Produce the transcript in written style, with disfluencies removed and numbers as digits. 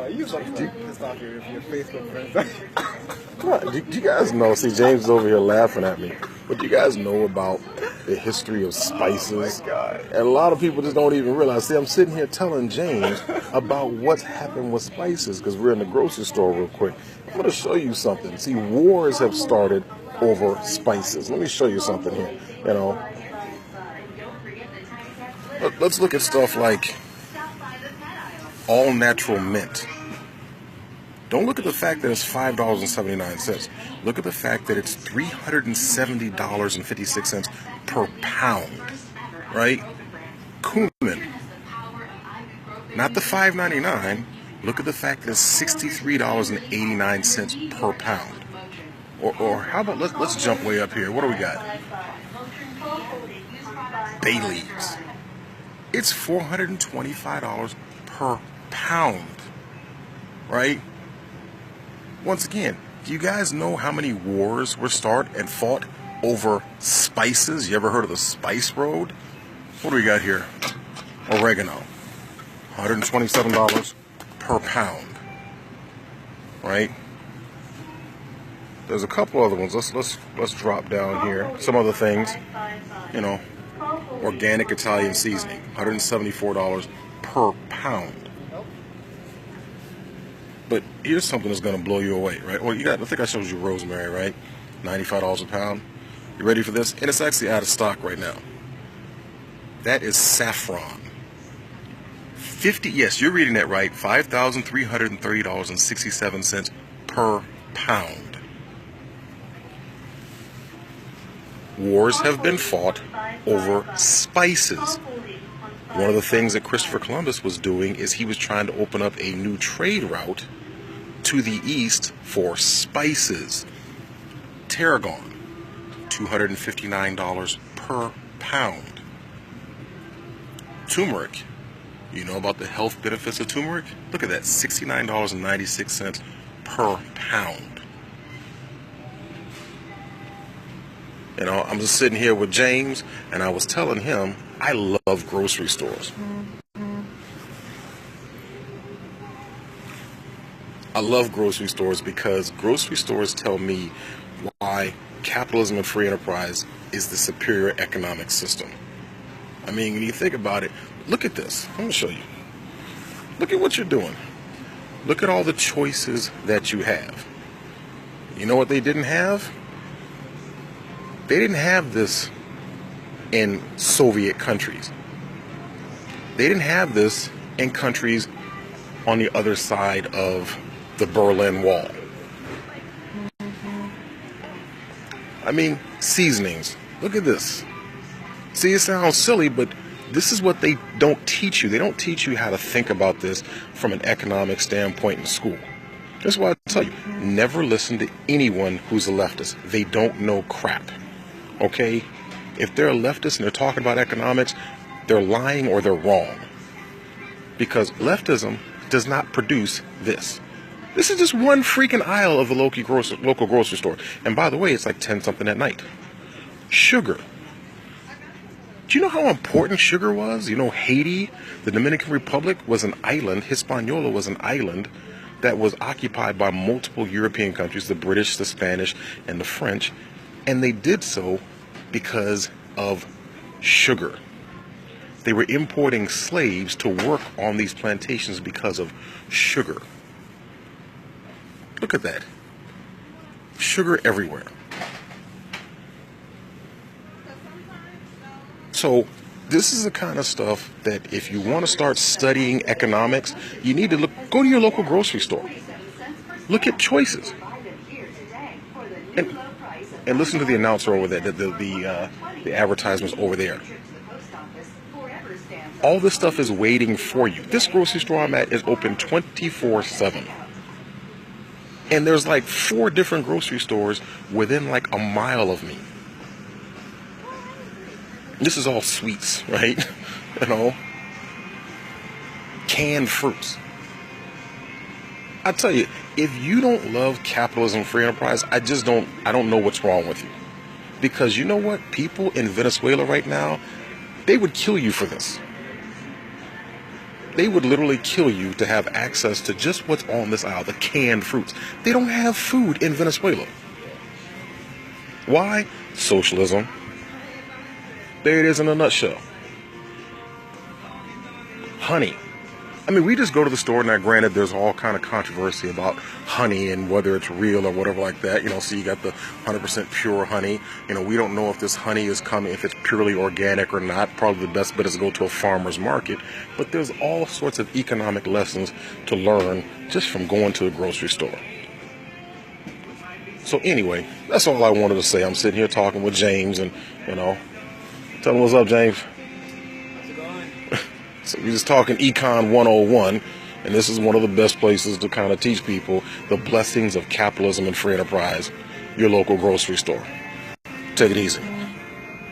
You like pissed off your Facebook friends. Come on, do you guys know? See, James is over here laughing at me. But do you guys know about the history of spices? Oh my God. And a lot of people just don't even realize. See, I'm sitting here telling James about what's happened with spices because we're in the grocery store real quick. I'm going to show you something. See, wars have started over spices. Let me show you something here. You know, let's look at stuff like all natural mint. Don't look at the fact that it's $5.79. Look at the fact that it's $370.56 per pound, right? Cumin, not the $5.99. Look at the fact that it's $63.89 per pound. Or how about let's jump way up here. What do we got? Bay leaves. It's $425 per pound, right? Once again, do you guys know how many wars were started and fought over spices? You ever heard of the Spice Road? What do we got here? Oregano, $127 per pound, right? There's a couple other ones. Let's drop down here. Some other things, you know, organic Italian seasoning, $174 per pound. But here's something that's going to blow you away, right? Well, I think I showed you rosemary, right? $95 a pound. You ready for this? And it's actually out of stock right now. That is saffron. Yes, you're reading that right. $5,330.67 per pound. Wars have been fought over spices. One of the things that Christopher Columbus was doing is he was trying to open up a new trade route to the east for spices. Tarragon, $259 per pound. Turmeric, you know about the health benefits of turmeric? Look at that, $69.96 per pound. You know, I'm just sitting here with James, and I was telling him I love grocery stores. I love grocery stores because grocery stores tell me why capitalism and free enterprise is the superior economic system. I mean, when you think about it, look at this. I'm going to show you. Look at what you're doing. Look at all the choices that you have. You know what they didn't have? They didn't have this in Soviet countries. They didn't have this in countries on the other side of the Berlin Wall. I mean, seasonings. Look at this. See, it sounds silly, but this is what they don't teach you. They don't teach you how to think about this from an economic standpoint in school. That's why I tell you, never listen to anyone who's a leftist. They don't know crap. Okay? If they're a leftist and they're talking about economics, they're lying or they're wrong. Because leftism does not produce this. This is just one freaking aisle of the local grocery store. And by the way, it's like 10 something at night. Sugar. Do you know how important sugar was? You know, Haiti, the Dominican Republic, was an island. Hispaniola was an island that was occupied by multiple European countries, the British, the Spanish, and the French. And they did so because of sugar. They were importing slaves to work on these plantations because of sugar. Look at that. Sugar everywhere. So this is the kind of stuff that if you want to start studying economics, you need to go to your local grocery store. Look at choices. And listen to the announcer over there, the advertisements over there. All this stuff is waiting for you. This grocery store I'm at is open 24/7. And there's like 4 different grocery stores within like a mile of me. This is all sweets, right? You know, canned fruits. I tell you, if you don't love capitalism, free enterprise, I don't know what's wrong with you. Because you know what? People in Venezuela right now, they would kill you for this. They would literally kill you to have access to just what's on this aisle, the canned fruits. They don't have food in Venezuela. Why? Socialism. There it is in a nutshell. Honey. I mean, we just go to the store. Now, granted, there's all kind of controversy about honey and whether it's real or whatever like that. So you got the 100% pure honey. We don't know if this honey is coming, if it's purely organic or not. Probably the best bet is to go to a farmer's market. But there's all sorts of economic lessons to learn just from going to a grocery store. So anyway, that's all I wanted to say. I'm sitting here talking with James and, tell him what's up, James. So we're just talking Econ 101, and this is one of the best places to kind of teach people the blessings of capitalism and free enterprise, your local grocery store. Take it easy.